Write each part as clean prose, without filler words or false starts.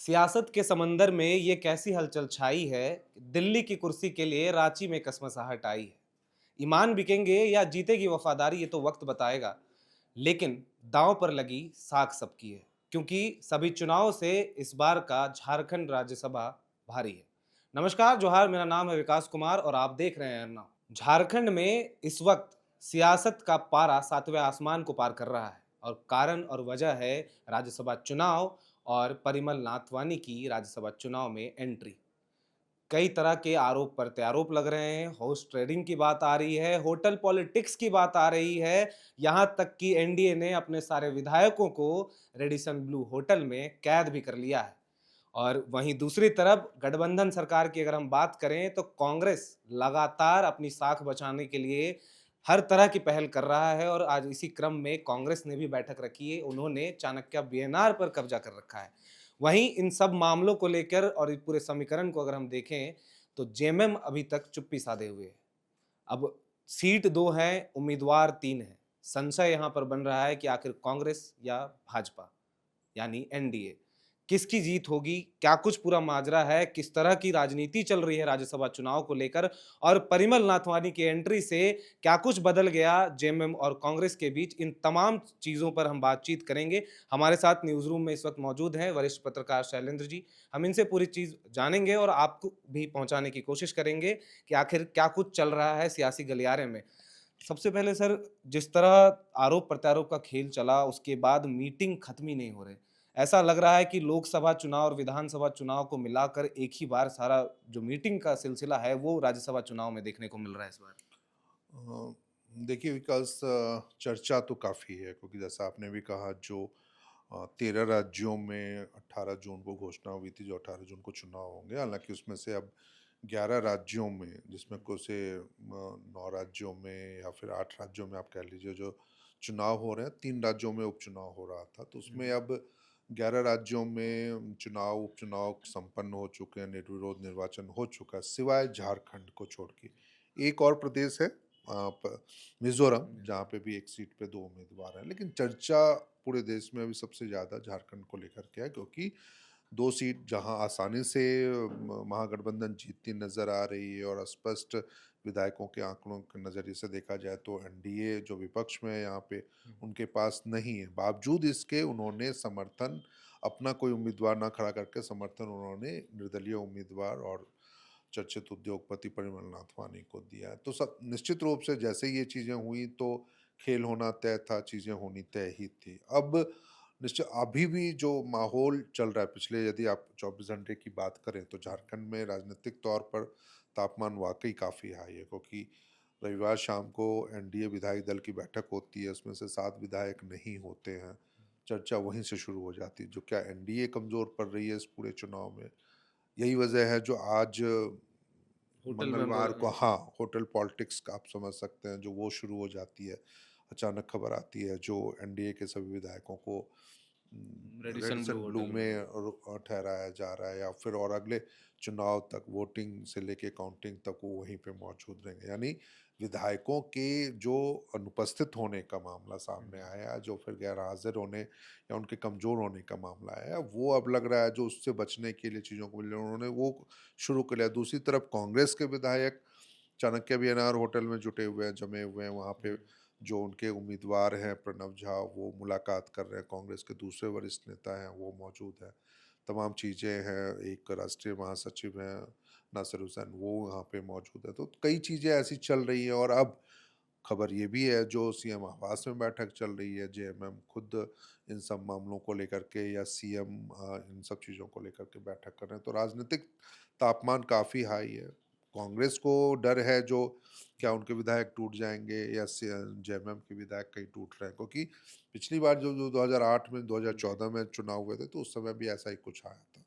सियासत के समंदर में ये कैसी हलचल छाई है। दिल्ली की कुर्सी के लिए रांची में कसमसाहट आई है। ईमान बिकेंगे या जीतेगी वफादारी, ये तो वक्त बताएगा। लेकिन दांव पर लगी साख सबकी है, क्योंकि सभी चुनाव से इस बार का झारखंड राज्यसभा भारी है। नमस्कार, जोहार, मेरा नाम है विकास कुमार और आप देख रहे हैं अर्नब। झारखंड में इस वक्त सियासत का पारा सातवें आसमान को पार कर रहा है और कारण और वजह है राज्यसभा चुनाव और परिमल नाथवानी की राज्यसभा चुनाव में एंट्री। कई तरह के आरोप प्रत्यारोप लग रहे हैं, हॉर्स ट्रेडिंग की बात आ रही है, होटल पॉलिटिक्स की बात आ रही है, यहाँ तक कि एनडीए ने अपने सारे विधायकों को रेडिसन ब्लू होटल में कैद भी कर लिया है। और वहीं दूसरी तरफ गठबंधन सरकार की अगर हम बात करें तो कांग्रेस लगातार अपनी साख बचाने के लिए हर तरह की पहल कर रहा है और आज इसी क्रम में कांग्रेस ने भी बैठक रखी है। उन्होंने चाणक्य बीएनआर पर कब्जा कर रखा है। वहीं इन सब मामलों को लेकर और इस पूरे समीकरण को अगर हम देखें तो जेएमएम अभी तक चुप्पी साधे हुए है। अब सीट 2 है, उम्मीदवार 3 है। संशय यहाँ पर बन रहा है कि आखिर कांग्रेस या भाजपा यानी एनडीए किसकी जीत होगी, क्या कुछ पूरा माजरा है, किस तरह की राजनीति चल रही है राज्यसभा चुनाव को लेकर और परिमल नाथवानी की एंट्री से क्या कुछ बदल गया जेएमएम और कांग्रेस के बीच, इन तमाम चीजों पर हम बातचीत करेंगे। हमारे साथ न्यूज रूम में इस वक्त मौजूद हैं वरिष्ठ पत्रकार शैलेंद्र जी। हम इनसे पूरी चीज जानेंगे और आपको भी पहुंचाने की कोशिश करेंगे कि आखिर क्या कुछ चल रहा है सियासी गलियारे में। सबसे पहले सर, जिस तरह आरोप प्रत्यारोप का खेल चला उसके बाद मीटिंग खत्म ही नहीं हो रहे। ऐसा लग रहा है कि लोकसभा चुनाव और विधानसभा चुनाव को मिलाकर एक ही बार सारा जो मीटिंग का सिलसिला है वो राज्यसभा चुनाव में देखने को मिल रहा है इस बार। अ, देखिए विकास, चर्चा तो काफ़ी है क्योंकि जैसा आपने भी कहा जो 13 राज्यों में 18 जून को घोषणा हुई थी जो 18 जून को चुनाव होंगे। हालाँकि उसमें से अब 11 राज्यों में जिसमें कुछ से 9 राज्यों में या फिर 8 राज्यों में आप कह लीजिए जो चुनाव हो रहे हैं, 3 राज्यों में उपचुनाव हो रहा था। तो उसमें अब 11 राज्यों में चुनाव उपचुनाव संपन्न हो चुके हैं, निर्विरोध निर्वाचन हो चुका है, सिवाय झारखंड को छोड़ के। एक और प्रदेश है मिज़ोरम, जहाँ पे भी 1 सीट पे 2 उम्मीदवार हैं। लेकिन चर्चा पूरे देश में अभी सबसे ज़्यादा झारखंड को लेकर के है क्योंकि 2 सीट जहाँ आसानी से महागठबंधन जीतती नज़र आ रही है और स्पष्ट विधायकों के आंकड़ों के नज़रिए से देखा जाए तो एनडीए जो विपक्ष में है यहाँ पे, उनके पास नहीं है। बावजूद इसके उन्होंने समर्थन अपना कोई उम्मीदवार ना खड़ा करके समर्थन उन्होंने निर्दलीय उम्मीदवार और चर्चित उद्योगपति परिमल नाथवानी को दिया है। तो सब निश्चित रूप से जैसे ये चीज़ें हुई तो खेल होना तय था, चीज़ें होनी तय ही थी। अब निश्चय अभी भी जो माहौल चल रहा है पिछले यदि आप 24 घंटे की बात करें तो झारखंड में राजनीतिक तौर पर तापमान वाक़ई काफ़ी हाई है क्योंकि रविवार शाम को एनडीए विधायक दल की बैठक होती है, उसमें से 7 विधायक नहीं होते हैं। चर्चा वहीं से शुरू हो जाती है, जो क्या एनडीए कमज़ोर पड़ रही है इस पूरे चुनाव में? यही वजह है जो आज होटल में मंगलवार को हाँ, होटल पॉलिटिक्स का आप समझ सकते हैं जो वो शुरू हो जाती है। अचानक खबर आती है जो एनडीए के सभी विधायकों को Radisson Blu Radisson Blu hotel में। में ठहराया जा रहा है या फिर और अगले चुनाव तक वोटिंग से लेके काउंटिंग तक वो वहीं पे मौजूद रहेंगे। यानी विधायकों के जो अनुपस्थित होने का मामला सामने आया, जो फिर गैर हाज़िर होने या उनके कमज़ोर होने का मामला आया, वो अब लग रहा है जो उससे बचने के लिए चीज़ों को मिल उन्होंने वो शुरू कर लिया। दूसरी तरफ कांग्रेस के विधायक चाणक्य बीएनआर होटल में जुटे हुए हैं, जमे हुए हैं, वहाँ पे जो उनके उम्मीदवार हैं प्रणब झा वो मुलाकात कर रहे हैं, कांग्रेस के दूसरे वरिष्ठ नेता हैं वो मौजूद हैं। तमाम चीज़ें हैं, एक राष्ट्रीय महासचिव हैं नासिर हुसैन वो वहाँ पे मौजूद है। तो कई चीज़ें ऐसी चल रही हैं और अब खबर ये भी है जो सीएम आवास में बैठक चल रही है, जेएमएम खुद इन सब मामलों को लेकर के या सीएम इन सब चीज़ों को लेकर के बैठक कर रहे हैं। तो राजनीतिक तापमान काफ़ी हाई है। कांग्रेस को डर है जो क्या उनके विधायक टूट जाएँगे या जेएमएम के विधायक कहीं टूट रहे हैं क्योंकि पिछली बार जो 2008 में जी। 2014 में चुनाव हुए थे तो उस समय भी ऐसा ही कुछ आया था।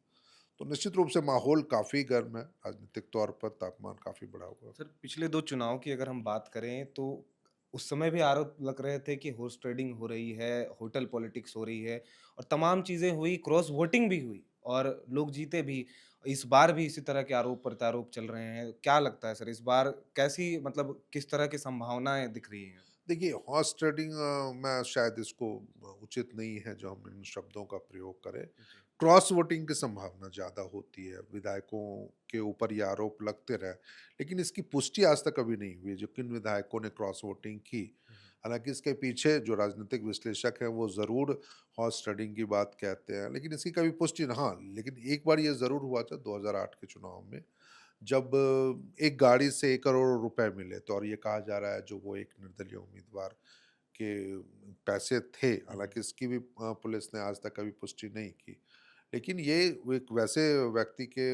तो निश्चित रूप से माहौल काफ़ी गर्म है, राजनीतिक तौर पर तापमान काफ़ी बढ़ा हुआ है। सर, पिछले 2 चुनाव की अगर हम बात करें तो उस समय भी आरोप लग रहे थे कि हॉर्स ट्रेडिंग हो रही है, होटल पॉलिटिक्स हो रही है और तमाम चीज़ें हुई, क्रॉस वोटिंग भी हुई और लोग जीते भी। इस बार भी इसी तरह के आरोप प्रत्यारोप चल रहे हैं। क्या लगता है सर, इस बार कैसी, मतलब किस तरह की संभावनाएँ दिख रही हैं? देखिए हॉर्स ट्रेडिंग मैं शायद इसको उचित नहीं है जो हम इन शब्दों का प्रयोग करें। जी। क्रॉस वोटिंग की संभावना ज़्यादा होती है, विधायकों के ऊपर ये आरोप लगते रहे, लेकिन इसकी पुष्टि आज तक कभी नहीं हुई है, जो किन विधायकों ने क्रॉस वोटिंग की। हुँ, हुँ। हालाँकि इसके पीछे जो राजनीतिक विश्लेषक हैं, वो ज़रूर हॉर्स ट्रेडिंग की बात कहते हैं, लेकिन इसकी कभी पुष्टि हाँ, लेकिन एक बार ये ज़रूर हुआ था 2008 के चुनाव में, जब एक गाड़ी से 1 करोड़ रुपए मिले, तो और ये कहा जा रहा है जो वो एक निर्दलीय उम्मीदवार के पैसे थे, हुँ, हुँ। हालाँकि इसकी भी पुलिस ने आज तक कभी पुष्टि नहीं की। लेकिन ये वो एक वैसे व्यक्ति के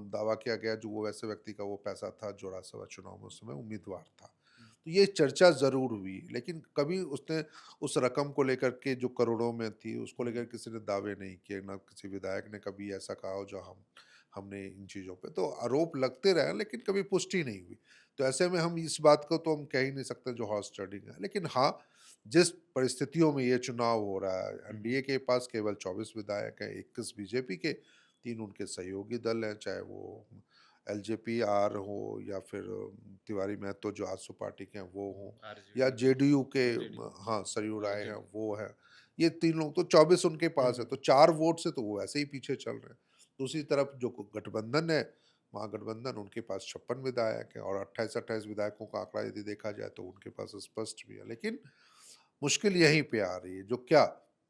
दावा किया गया जो वो वैसे व्यक्ति का वो पैसा था जो राज्यसभा चुनाव में उस समय उम्मीदवार था। हुँ। तो ये चर्चा ज़रूर हुई, लेकिन कभी उसने उस रकम को लेकर के जो करोड़ों में थी, उसको हुँ, लेकर हुँ। किसी ने दावे नहीं किए, ना किसी विधायक ने कभी ऐसा कहा हो जो हमने इन चीज़ों पे तो आरोप लगते रहे लेकिन कभी पुष्टि नहीं हुई। तो ऐसे में हम इस बात को तो हम कह ही नहीं सकते जो हॉर्स ट्रेडिंग है। लेकिन हाँ, जिस परिस्थितियों में ये चुनाव हो रहा है, हुँ, हुँ। एनडीए के पास केवल 24 विधायक हैं, 21 बीजेपी के, 3 उनके सहयोगी दल हैं, चाहे वो एलजेपी आर हो या फिर तिवारी महतो जो आजसू पार्टी के हैं वो हों या आरजेडी जेडीयू के जेडीयू हाँ, सरयू राय हैं आरजेडी। वो हैं। ये 3 लोग तो 24 उनके हुँ, पास है, हुँ। तो 4 वोट से तो वो वैसे ही पीछे चल रहे हैं। दूसरी तरफ जो गठबंधन है, महागठबंधन उनके पास 56 विधायक हैं और 28-28 विधायकों का आंकड़ा यदि देखा जाए तो उनके पास स्पष्ट भी है। लेकिन मुश्किल यहीं पे आ रही है जो क्या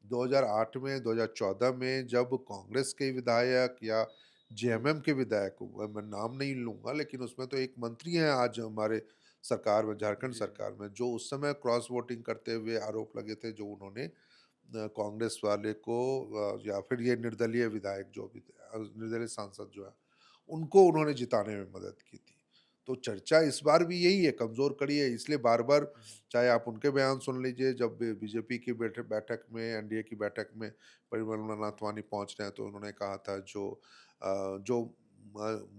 2008 में 2014 में जब कांग्रेस के विधायक या जेएमएम के विधायक मैं नाम नहीं लूंगा लेकिन उसमें तो एक मंत्री हैं आज हमारे सरकार में झारखंड जी, जी। सरकार में जो उस समय क्रॉस वोटिंग करते हुए आरोप लगे थे जो उन्होंने कांग्रेस वाले को या फिर ये निर्दलीय विधायक जो भी थे निर्दलीय सांसद जो है उनको उन्होंने जिताने में मदद की थी। तो चर्चा इस बार भी यही है, कमज़ोर कड़ी है इसलिए बार-बार हुँ, हुँ। चाहे आप उनके बयान सुन लीजिए जब बीजेपी की बैठक में एनडीए की बैठक में परिमल नाथवानी पहुँच रहे हैं तो उन्होंने कहा था जो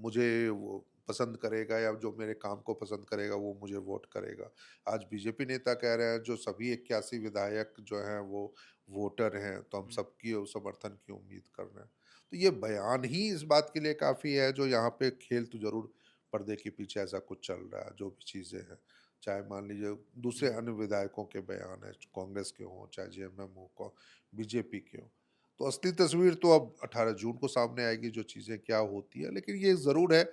मुझे वो पसंद करेगा या जो मेरे काम को पसंद करेगा वो मुझे वोट करेगा। आज बीजेपी नेता कह रहे हैं जो सभी 81 विधायक जो हैं वो वोटर हैं, तो हम हुँ। सबकी समर्थन की उम्मीद कर रहे हैं। तो ये बयान ही इस बात के लिए काफ़ी है जो यहाँ पे खेल तो ज़रूर पर्दे के पीछे ऐसा कुछ चल रहा है, जो भी चीज़ें हैं। चाहे मान लीजिए हुँ, दूसरे हुँ। अन्य विधायकों के बयान हैं, कांग्रेस के हों, चाहे जेएमएम हो, बीजेपी के हों। तो असली तस्वीर तो अब 18 जून को सामने आएगी जो चीज़ें क्या होती है। लेकिन ये ज़रूर है,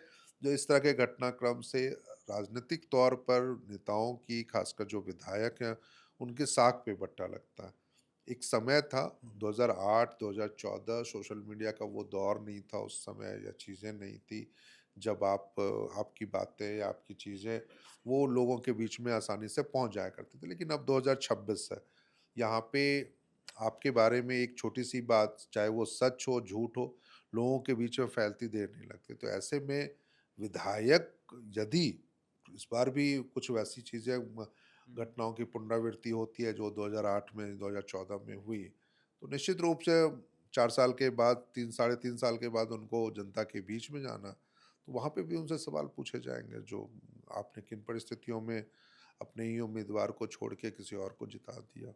जो इस तरह के घटनाक्रम से राजनीतिक तौर पर नेताओं की खासकर जो विधायक हैं, उनकी साख पे बट्टा लगता है। एक समय था हुँ, हुँ। 2008, 2014 सोशल मीडिया का वो दौर नहीं था उस समय या चीज़ें नहीं थी, जब आपकी बातें या आपकी चीज़ें वो लोगों के बीच में आसानी से पहुँच जाया करती थी। लेकिन अब 2026 है, यहाँ पे आपके बारे में एक छोटी-सी बात, चाहे वो सच हो, झूठ हो, लोगों के बीच में फैलती देर नहीं लगती। तो ऐसे में विधायक यदि इस बार भी कुछ वैसी चीज़ें हुँ, हुँ। घटनाओं की पुनरावृत्ति होती है जो 2008 में 2014 में हुई, तो निश्चित रूप से 4 साल के बाद 3 साढ़े 3 साल के बाद उनको जनता के बीच में जाना, तो वहाँ पे भी उनसे सवाल पूछे जाएँगे जो आपने किन परिस्थितियों में अपने ही उम्मीदवार को छोड़ के किसी और को जिता दिया।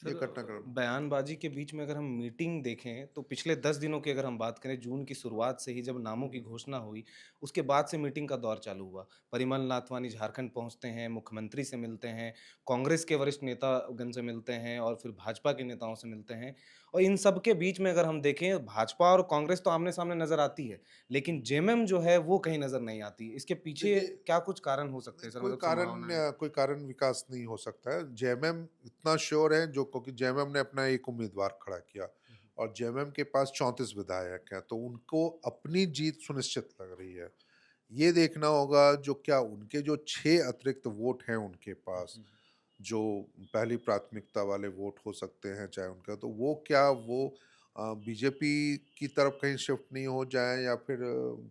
ये सर घटनाक्रम बयानबाजी के बीच में अगर हम मीटिंग देखें तो पिछले 10 दिनों की अगर हम बात करें जून की शुरुआत से ही जब नामों की घोषणा हुई उसके बाद से मीटिंग का दौर चालू हुआ। परिमल नाथवानी झारखंड पहुंचते हैं, मुख्यमंत्री से मिलते हैं, कांग्रेस के वरिष्ठ नेतागण से मिलते हैं और फिर भाजपा के नेताओं से मिलते हैं। और इन सब के बीच में अगर हम देखें भाजपा और कांग्रेस तो आमने सामने नजर आती है, लेकिन जेएमएम जो है वो कहीं नजर नहीं आती। इसके पीछे देखिए क्या कुछ कारण हो सकते नहीं, हैं सर, मतलब संभावनाएं? कोई कारण विकास नहीं हो सकता है। जेएमएम इतना श्योर है जो क्योंकि जेएमएम ने अपना एक उम्मीदवार खड़ा किया और जेएमएम के पास 34 विधायक हैं, तो उनको अपनी जीत सुनिश्चित लग रही है। ये देखना होगा जो क्या उनके जो 6 अतिरिक्त वोट हैं उनके पास, जो पहली प्राथमिकता वाले वोट हो सकते हैं चाहे उनका, तो वो क्या वो बीजेपी की तरफ कहीं शिफ्ट नहीं हो जाएँ या फिर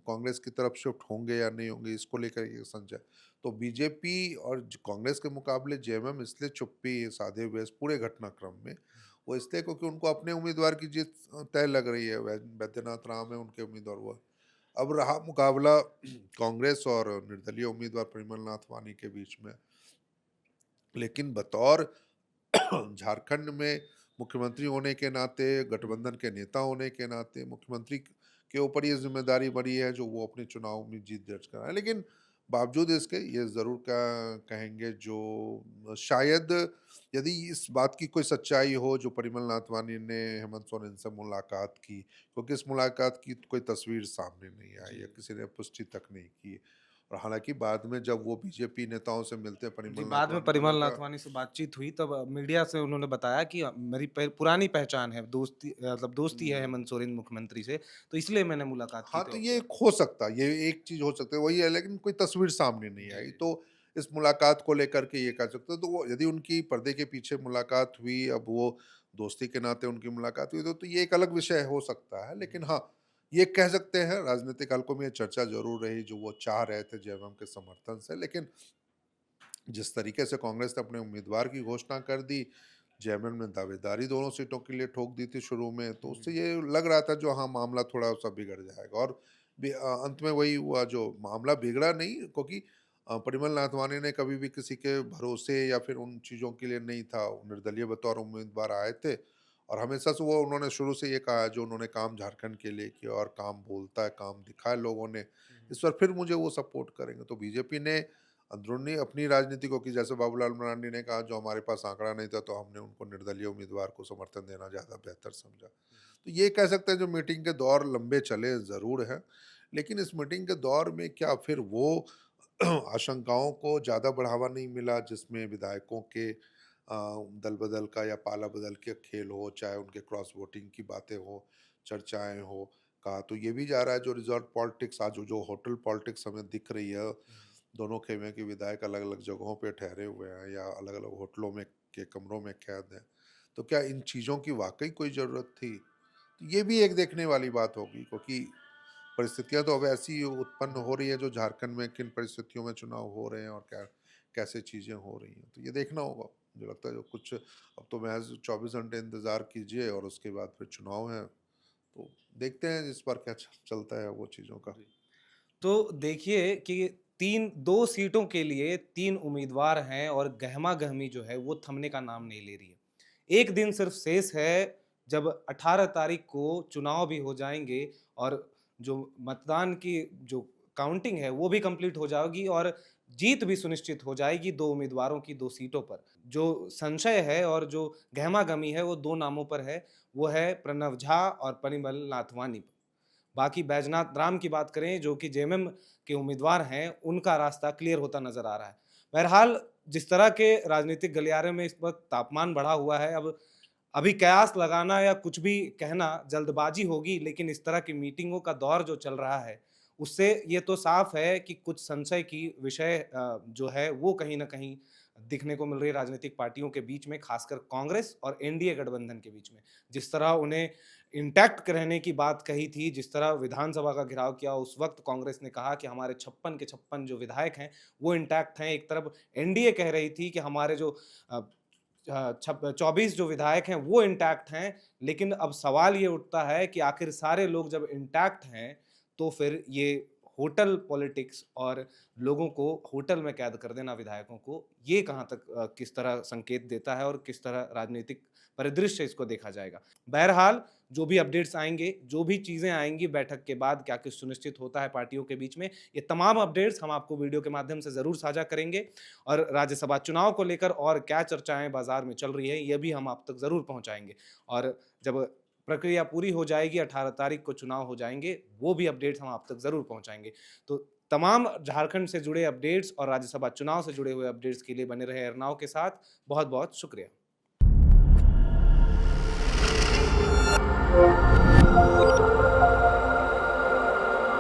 कांग्रेस की तरफ शिफ्ट होंगे या नहीं होंगे, इसको लेकर ये संशय। तो बीजेपी और कांग्रेस के मुकाबले जेएमएम इसलिए चुप्पी साधे हुए इस पूरे घटनाक्रम में, वो इसलिए क्योंकि उनको अपने उम्मीदवार की जीत तय लग रही है। वैद्यनाथ राम है उनके उम्मीदवार वो। अब रहा मुकाबला कांग्रेस और निर्दलीय उम्मीदवार परिमल नाथ वानी के बीच में। लेकिन बतौर झारखंड में मुख्यमंत्री होने के नाते, गठबंधन के नेता होने के नाते मुख्यमंत्री के ऊपर ये ज़िम्मेदारी बड़ी है जो वो अपने चुनाव में जीत दर्ज कराएँ। लेकिन बावजूद इसके ये ज़रूर कहेंगे जो शायद यदि इस बात की कोई सच्चाई हो जो परिमल नाथवानी ने हेमंत सोरेन से मुलाकात की, क्योंकि इस मुलाकात की कोई तस्वीर सामने नहीं आई या जी। किसी ने पुष्टि तक नहीं की। और हालाँकि बाद में जब वो बीजेपी नेताओं से मिलते हैं जी, परिमल बाद में नाथवानी तो परिमल उनका नाथवानी से बातचीत हुई तब मीडिया से उन्होंने बताया कि मेरी पुरानी पहचान है, दोस्ती मतलब दोस्ती है हुँ। हेमंत सोरेन मुख्यमंत्री से, तो इसलिए मैंने मुलाकात की हाँ, तो तो ये हो सकता है, ये एक चीज़ हो सकता है, वही है लेकिन कोई तस्वीर सामने नहीं जी, आई, जी। तो इस मुलाकात को लेकर के ये कह सकते हो, तो वो यदि उनकी पर्दे के पीछे मुलाकात हुई, अब वो दोस्ती के नाते उनकी मुलाकात हुई, तो ये एक अलग विषय हो सकता है। लेकिन हाँ, ये कह सकते हैं राजनीतिक हलकों में ये चर्चा ज़रूर रही, जो वो चाह रहे थे जयराम के समर्थन से, लेकिन जिस तरीके से कांग्रेस ने अपने उम्मीदवार की घोषणा कर दी, जयमल ने दावेदारी दोनों सीटों के लिए ठोक दी थी शुरू में, तो उससे हुँ, ये लग रहा था जो हाँ, मामला थोड़ा-सा बिगड़ जाएगा और अंत में वही हुआ जो मामला बिगड़ा नहीं क्योंकि परिमल नाथवानी ने कभी भी किसी के भरोसे या फिर उन चीज़ों के लिए नहीं था, वो निर्दलीय बतौर उम्मीदवार आए थे और हमेशा से वो उन्होंने शुरू से ये कहा है जो उन्होंने काम झारखंड के लिए किया और काम बोलता है, काम दिखाया लोगों ने, हुँ, इस बार फिर मुझे वो सपोर्ट करेंगे। तो बीजेपी ने अंदरूनी अपनी राजनीति को की जैसे बाबूलाल मरांडी ने कहा जो हमारे पास आंकड़ा नहीं था तो हमने उनको निर्दलीय उम्मीदवार को समर्थन देना ज़्यादा बेहतर समझा। तो ये कह सकते हैं जो मीटिंग के दौर लंबे चले ज़रूर हैं, लेकिन इस मीटिंग के दौर में क्या फिर वो आशंकाओं को ज़्यादा बढ़ावा नहीं मिला जिसमें विधायकों के दल बदल का या पाला बदल के खेल हो, चाहे उनके क्रॉस वोटिंग की बातें हो, चर्चाएँ हो, कहा तो ये भी जा रहा है जो रिज़ॉर्ट पॉलिटिक्स आज जो होटल पॉलिटिक्स हमें दिख रही है, हुँ। दोनों खेमे के विधायक अलग-अलग जगहों पे ठहरे हुए हैं या अलग-अलग होटलों में के कमरों में कैद हैं। तो क्या इन चीज़ों की वाक़ई कोई ज़रूरत थी? तो ये भी एक देखने वाली बात होगी क्योंकि परिस्थितियाँ तो अब ऐसी उत्पन्न हो रही है जो झारखंड में किन परिस्थितियों में चुनाव हो रहे हैं और क्या कैसे चीज़ें हो रही हैं। तो ये देखना होगा। मुझे लगता है जो कुछ अब तो महज़ 24 घंटे इंतज़ार कीजिए और उसके बाद फिर चुनाव है। तो देखते हैं इस बार क्या चलता है वो चीज़ों का। जी। तो देखिए कि 2 सीटों के लिए 3 उम्मीदवार हैं और गहमा-गहमी जो है वो थमने का नाम नहीं ले रही है। एक दिन सिर्फ शेष है जब 18 तारीख को चुनाव भी हो जाएँगे और जो मतदान की जो काउंटिंग है वो भी कंप्लीट हो जाएगी और जीत भी सुनिश्चित हो जाएगी 2 उम्मीदवारों की 2 सीटों पर। जो संशय है और जो गहमा-गहमी है वो 2 नामों पर है, वो है प्रणव झा और परिमल नाथवानी पर। बाकी बैजनाथ राम की बात करें जो कि जेएमएम के उम्मीदवार हैं, उनका रास्ता क्लियर होता नज़र आ रहा है। बहरहाल जिस तरह के राजनीतिक गलियारे में इस वक़्त तापमान बढ़ा हुआ है, अब अभी कयास लगाना या कुछ भी कहना जल्दबाजी होगी, लेकिन इस तरह की मीटिंगों का दौर जो चल रहा है, उससे ये तो साफ़ है कि कुछ संशय की विषय जो है वो कहीं न कहीं दिखने को मिल रही है राजनीतिक पार्टियों के बीच में, खासकर कांग्रेस और एनडीए गठबंधन के बीच में। जिस तरह उन्हें इंटैक्ट रहने की बात कही थी, जिस तरह विधानसभा का घेराव किया, उस वक़्त कांग्रेस ने कहा कि हमारे 56 के 56 जो विधायक हैं, वो इंटैक्ट हैं। एक तरफ एनडीए कह रही थी कि हमारे जो अ, 24 जो विधायक हैं, वो इंटैक्ट हैं। लेकिन अब सवाल ये उठता है कि आखिर सारे लोग जब इंटैक्ट हैं, तो फिर ये होटल पॉलिटिक्स और लोगों को होटल में कैद कर देना विधायकों को, ये कहाँ तक किस तरह संकेत देता है और किस तरह राजनीतिक परिदृश्य इसको देखा जाएगा। बहरहाल जो भी अपडेट्स आएँगे, जो भी चीज़ें आएँगी बैठक के बाद, क्या कुछ सुनिश्चित होता है पार्टियों के बीच में, ये तमाम अपडेट्स हम आपको वीडियो के माध्यम से ज़रूर साझा करेंगे और राज्यसभा चुनाव को लेकर और क्या चर्चाएँ बाज़ार में चल रही है, ये भी हम आप तक ज़रूर पहुँचाएँगे। और जब प्रक्रिया पूरी हो जाएगी, 18 तारीख को चुनाव हो जाएँगे, वो भी अपडेट्स हम आप तक ज़रूर पहुँचाएँगे। तो तमाम झारखंड से जुड़े अपडेट्स और राज्यसभा चुनाव से जुड़े हुए अपडेट्स के लिए बने रहे अरनाव के साथ। बहुत-बहुत शुक्रिया।